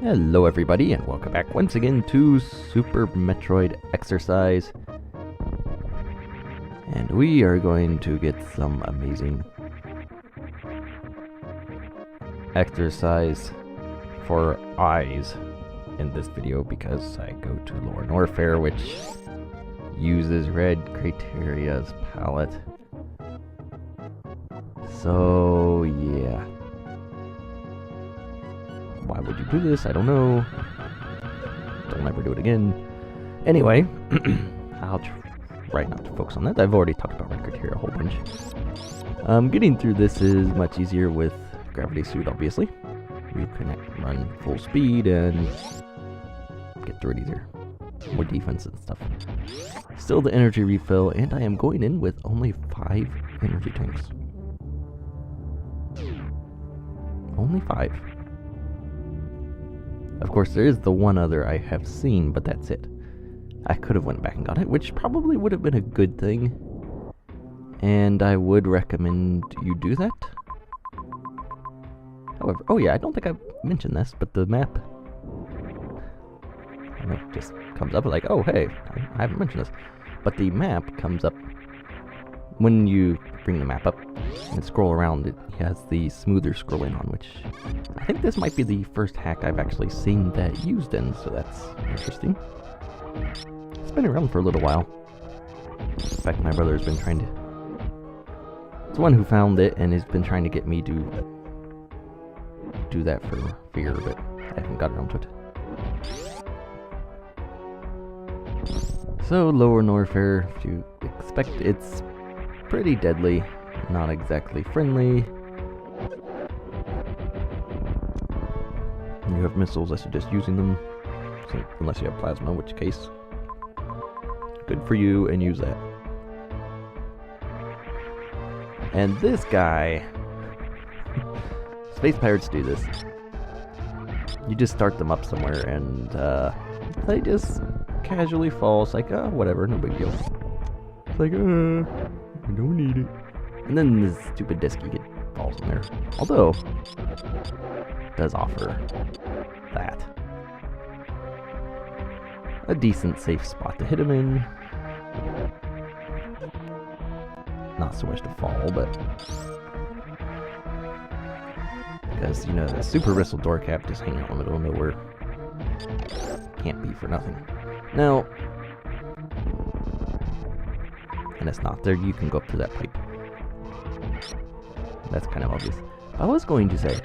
Hello everybody, and welcome back once again to Super Metroid Exercise. And we are going to get some amazing exercise for eyes in this video because I go to Lower Norfair, which uses Red Criteria's palette. So yeah. Why would you do this? I don't know. Don't ever do it again. Anyway, I'll try not to focus on that. I've already talked about Red Criteria a whole bunch. Getting through this is much easier with Gravity Suit, obviously. You can run full speed and get through it easier. More defense and stuff. Still the energy refill, and I am going in with only 5 energy tanks. Only 5. Of course, there is the one other I have seen, but that's it. I could have went back and got it, which probably would have been a good thing. And I would recommend you do that. However, oh yeah, I don't think I mentioned this, but the map, I don't know, just comes up like, oh hey, I haven't mentioned this. But the map comes up when you bring the map up and scroll around. It has the smoother scrolling on, which I think this might be the first hack I've actually seen that used in, so that's interesting. It's been around for a little while. In fact, my brother's been trying to... It's the one who found it and has been trying to get me to do that for fear, but I haven't got around to it. So, Lower Norfair, if you expect, it's pretty deadly, not exactly friendly. You have missiles, I suggest using them, so, unless you have plasma, in which case, good for you, and use that. And this guy, space pirates do this. You just start them up somewhere, and they just casually fall. It's like, oh, whatever, no big deal. It's like, I don't need it. And then this stupid disc you get falls in there. Although, it does offer that. A decent safe spot to hit him in. Not so much to fall, but... Because, you know, the super whistle door cap just hanging out in the middle of nowhere. Can't be for nothing. Now... And it's not there, you can go up to that pipe. That's kind of obvious. I was going to say,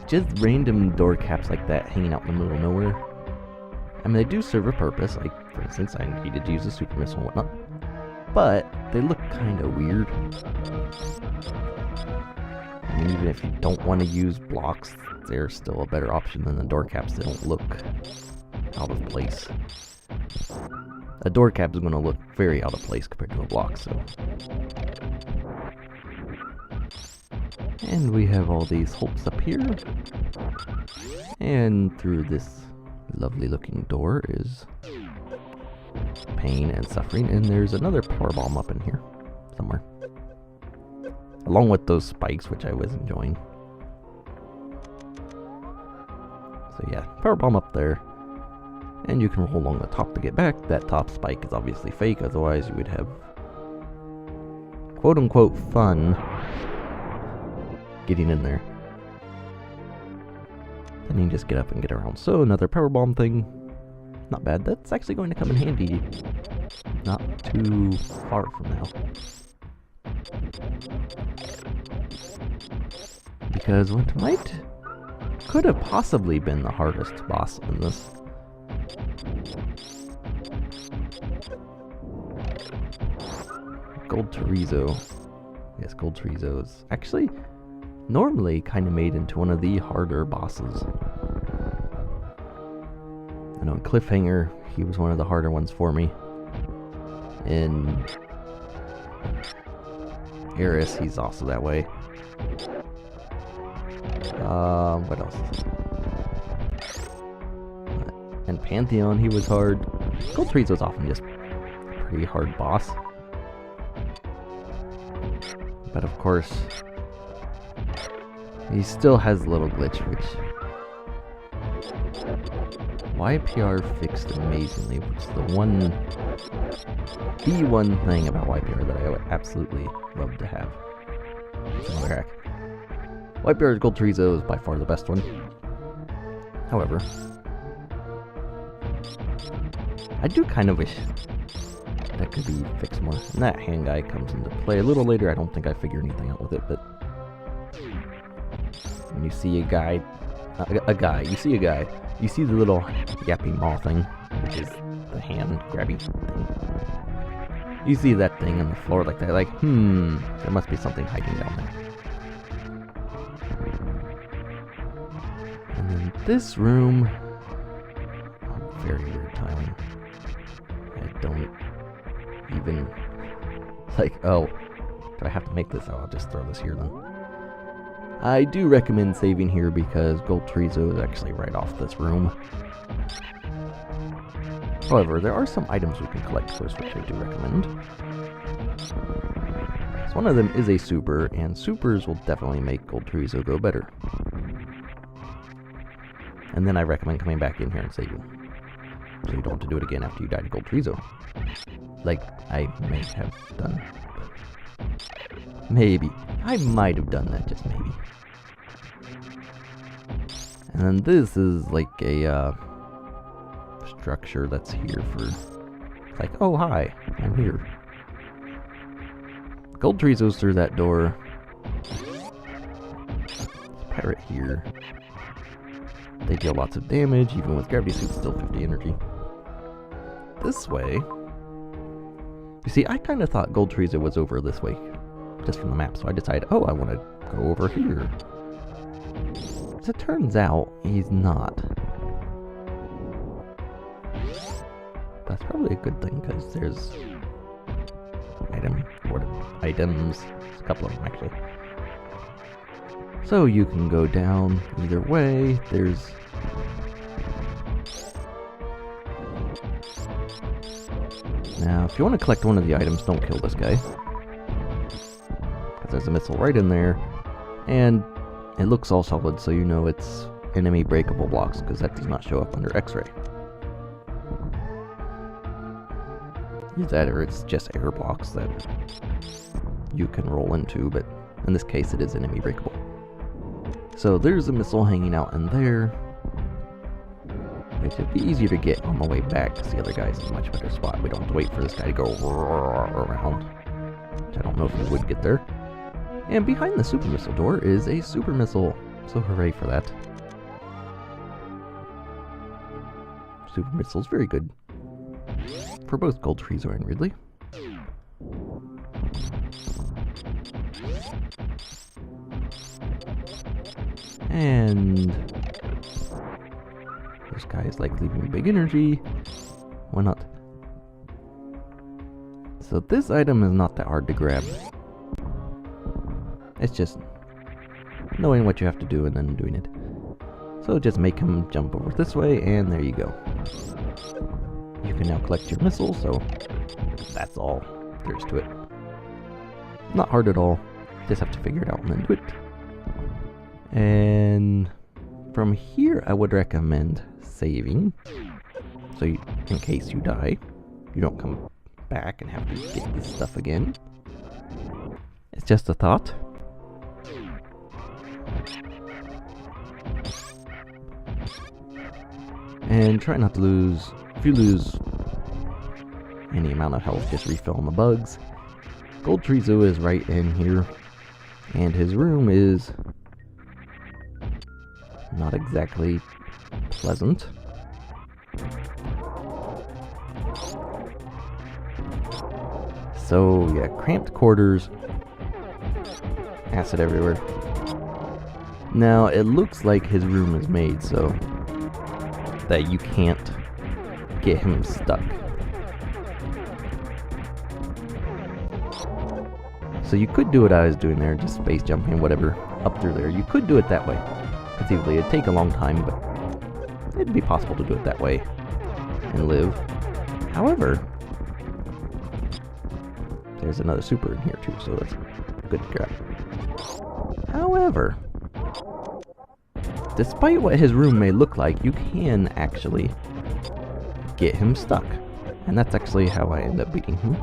just random door caps like that hanging out in the middle of nowhere. I mean, they do serve a purpose, like, for instance, I needed to use a super missile and whatnot. But, they look kind of weird. I mean, even if you don't want to use blocks, they're still a better option than the door caps. They don't look out of place. A door cap is going to look very out of place compared to a block, so... And we have all these hopes up here. And through this lovely looking door is pain and suffering, and there's another power bomb up in here somewhere. Along with those spikes, which I was enjoying. So yeah, power bomb up there. And you can roll along the top to get back. That top spike is obviously fake, otherwise you would have quote-unquote fun getting in there. Then you can just get up and get around. So another power bomb thing. Not bad. That's actually going to come in handy not too far from now. Because what could have possibly been the hardest boss in this. Gold Torizo. Yes, Gold Torizo is actually normally kind of made into one of the harder bosses. I know in Cliffhanger, he was one of the harder ones for me. In Eris, he's also that way. What else? In Pantheon, he was hard. Gold Torizo is often just a pretty hard boss. But of course, he still has a little glitch, which YPR fixed amazingly, which is the one thing about YPR that I would absolutely love to have. It's another hack. YPR's Gold Torizo is by far the best one. However, I do kind of wish that could be fixed more. And that hand guy comes into play a little later. I don't think I figure anything out with it, but when you see a guy, you see the little yappy maw thing, which is the hand grabby thing. You see that thing on the floor like that, like, there must be something hiding down there. And then this room, very weird tiling. I don't even, like, oh, do I have to make this? Oh, I'll just throw this here then. I do recommend saving here because Gold Torizo is actually right off this room. However, there are some items we can collect first, which I do recommend. So one of them is a super, and supers will definitely make Gold Torizo go better. And then I recommend coming back in here and saving, so you don't have to do it again after you die to Gold Torizo. Like I may have done. Maybe. I might have done that, just maybe. And then this is like a structure that's here for, like, oh hi, I'm here. Gold Torizo's through that door. Pirate here. They deal lots of damage, even with gravity suits, still 50 energy. This way, you see, I kind of thought Gold Torizo was over this way, just from the map, so I decided, oh, I want to go over here. As it turns out, he's not. That's probably a good thing, because there's items, there's a couple of them actually. So you can go down either way. There's now, if you want to collect one of the items, don't kill this guy, because there's a missile right in there, and it looks all solid, so you know it's enemy breakable blocks, because that does not show up under X-ray. Either that, or it's just air blocks that you can roll into, but in this case it is enemy breakable. So there's a missile hanging out in there, which would be easier to get on the way back, because the other guy's in a much better spot. We don't have to wait for this guy to go around, which I don't know if he would get there. And behind the super missile door is a super missile, so hooray for that. Super missile's very good for both Gold Torizo and Ridley. And this guy is like leaving big energy. Why not? So this item is not that hard to grab. It's just knowing what you have to do and then doing it. So just make him jump over this way, and there you go. You can now collect your missile, so that's all there is to it. Not hard at all. Just have to figure it out and then do it. And from here, I would recommend saving, so you, in case you die, you don't come back and have to get this stuff again. It's just a thought. And try not to lose. If you lose any amount of health, just refill on the bugs. Gold Torizo is right in here, and his room is not exactly pleasant. So yeah, cramped quarters, acid everywhere. Now it looks like his room is made so that you can't get him stuck. So you could do what I was doing there, just space jumping, whatever, up through there. You could do it that way. Conceivably, it'd take a long time, but it'd be possible to do it that way and live. However, there's another super in here too, so that's good to grab. However, despite what his room may look like, you can actually get him stuck. And that's actually how I end up beating him.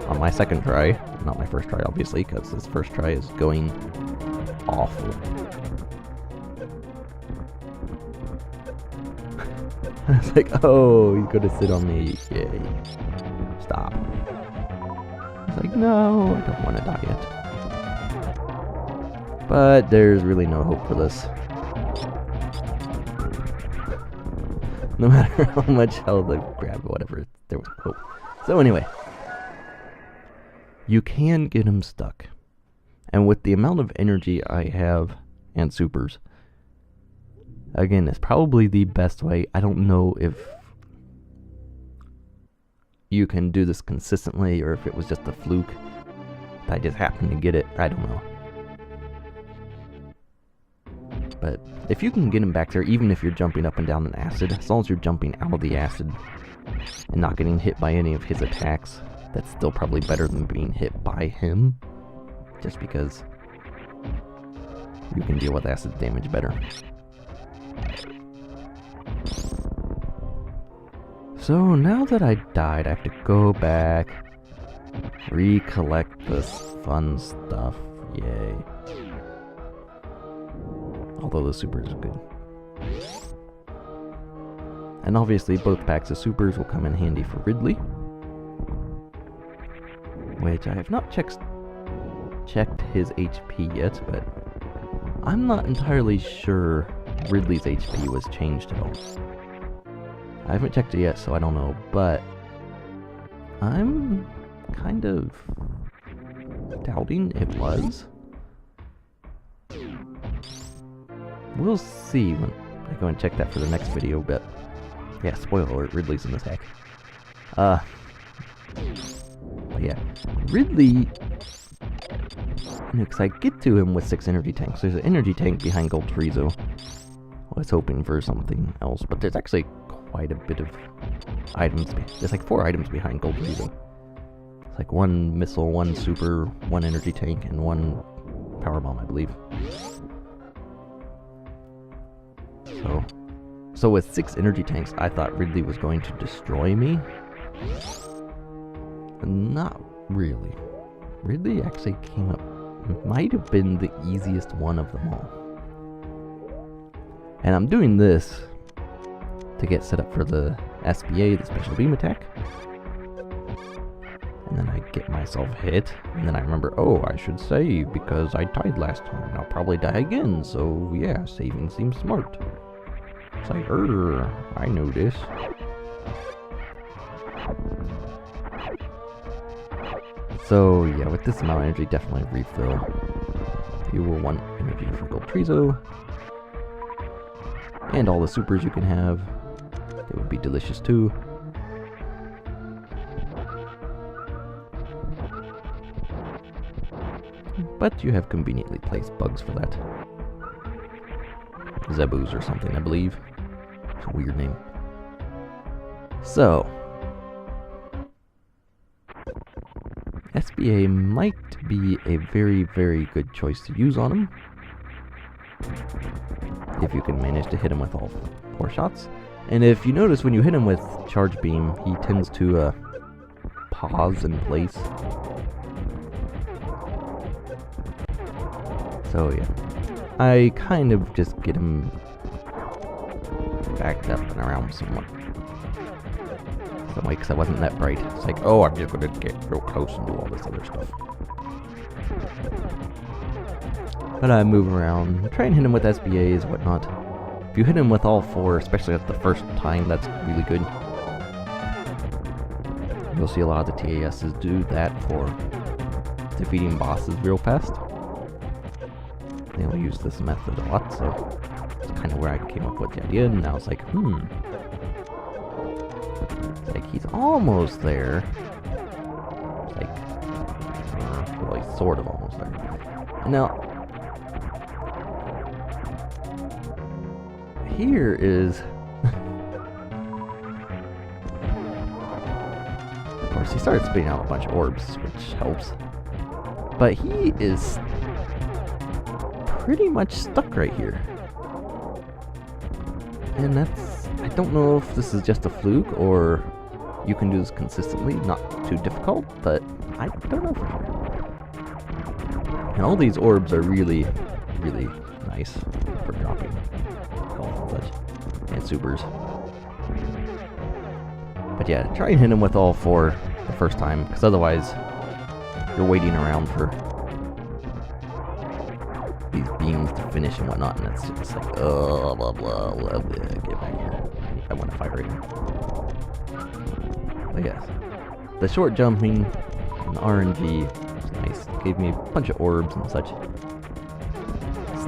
On my second try. Not my first try, obviously, because this first try is going awful. I was like, oh, he's gonna sit on me. Yay. Stop. I was like, no, I don't want to die yet. But there's really no hope for this. No matter how much health I grab, whatever, there was hope. So anyway, you can get him stuck. And with the amount of energy I have and supers, again, it's probably the best way. I don't know if you can do this consistently or if it was just a fluke. I just happened to get it. I don't know. But if you can get him back there, even if you're jumping up and down an acid, as long as you're jumping out of the acid and not getting hit by any of his attacks, that's still probably better than being hit by him. Just because you can deal with acid damage better. So now that I died, I have to go back, recollect this fun stuff. Yay. Although the supers are good. And obviously both packs of supers will come in handy for Ridley. Which I have not checked his HP yet, but I'm not entirely sure Ridley's HP was changed at all. I haven't checked it yet, so I don't know, but I'm kind of doubting it was. We'll see when I go and check that for the next video, but yeah, spoiler alert, Ridley's in this hack. But yeah, Ridley, because I get to him with 6 energy tanks. There's an energy tank behind Gold Torizo. I was hoping for something else, but there's actually quite a bit of items. There's like 4 items behind Gold Torizo. It's like 1 missile, 1 super, 1 energy tank, and 1 power bomb, I believe. So with 6 energy tanks, I thought Ridley was going to destroy me. Not really. Ridley actually came up, might have been the easiest one of them all. And I'm doing this to get set up for the SBA, the special beam attack. And then I get myself hit, and then I remember, oh, I should save because I died last time. I'll probably die again, so yeah, saving seems smart. It's like, I know this. So yeah, with this amount of energy, definitely refill. You will want energy for Gold Torizo. And all the supers you can have. They would be delicious too. But you have conveniently placed bugs for that. Zebus or something, I believe. It's a weird name. So, SBA might be a very, very good choice to use on him. If you can manage to hit him with all 4 shots. And if you notice when you hit him with Charge Beam, he tends to pause in place. So yeah, I kind of just get him backed up and around somewhat. Some way, because I wasn't that bright. It's like, oh, I'm just going to get real close and do all this other stuff. But I move around, try and hit him with SBAs, whatnot. If you hit him with all 4, especially at the first time, that's really good. You'll see a lot of the TASs do that for defeating bosses real fast. They will use this method a lot, so it's kind of where I came up with the idea, and now it's like, It's like, he's almost there. It's like, well, he's sort of almost there. And now, here is... Of course, he started spitting out a bunch of orbs, which helps. But he is pretty much stuck right here. And that's... I don't know if this is just a fluke, or you can do this consistently, not too difficult, but I don't know for sure. And all these orbs are really, really nice for dropping health and such, and supers. But yeah, try and hit him with all 4 the first time, because otherwise you're waiting around for these beams to finish and whatnot, and it's just like, oh, blah, blah, blah, blah, get back here. I want to fight right now. But yes, the short jumping and the RNG was nice. It gave me a bunch of orbs and such.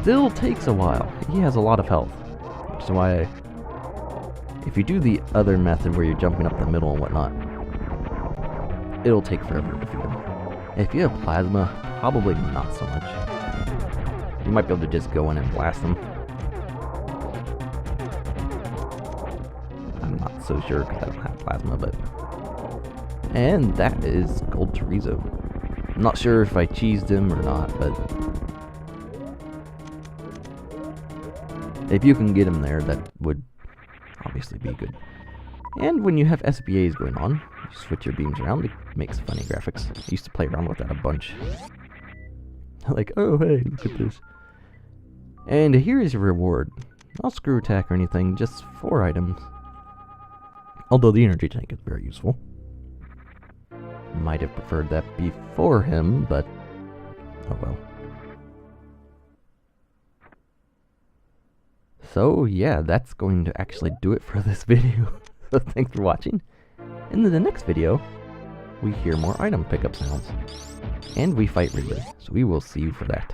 Still takes a while. He has a lot of health, which is why if you do the other method where you're jumping up the middle and whatnot, it'll take forever to defeat him. If you have plasma, probably not so much. You might be able to just go in and blast them. I'm not so sure because I don't have plasma, but... And that is Gold Torizo. I'm not sure if I cheesed him or not, but... if you can get him there, that would obviously be good. And when you have SBAs going on, you switch your beams around, it makes funny graphics. I used to play around with that a bunch. Like, oh hey, look at this. And here is your reward. Not screw attack or anything, just 4 items. Although the energy tank is very useful. Might have preferred that before him, but oh well. So yeah, that's going to actually do it for this video. So thanks for watching. In the next video, we hear more item pickup sounds. And we fight Ridley, so we will see you for that.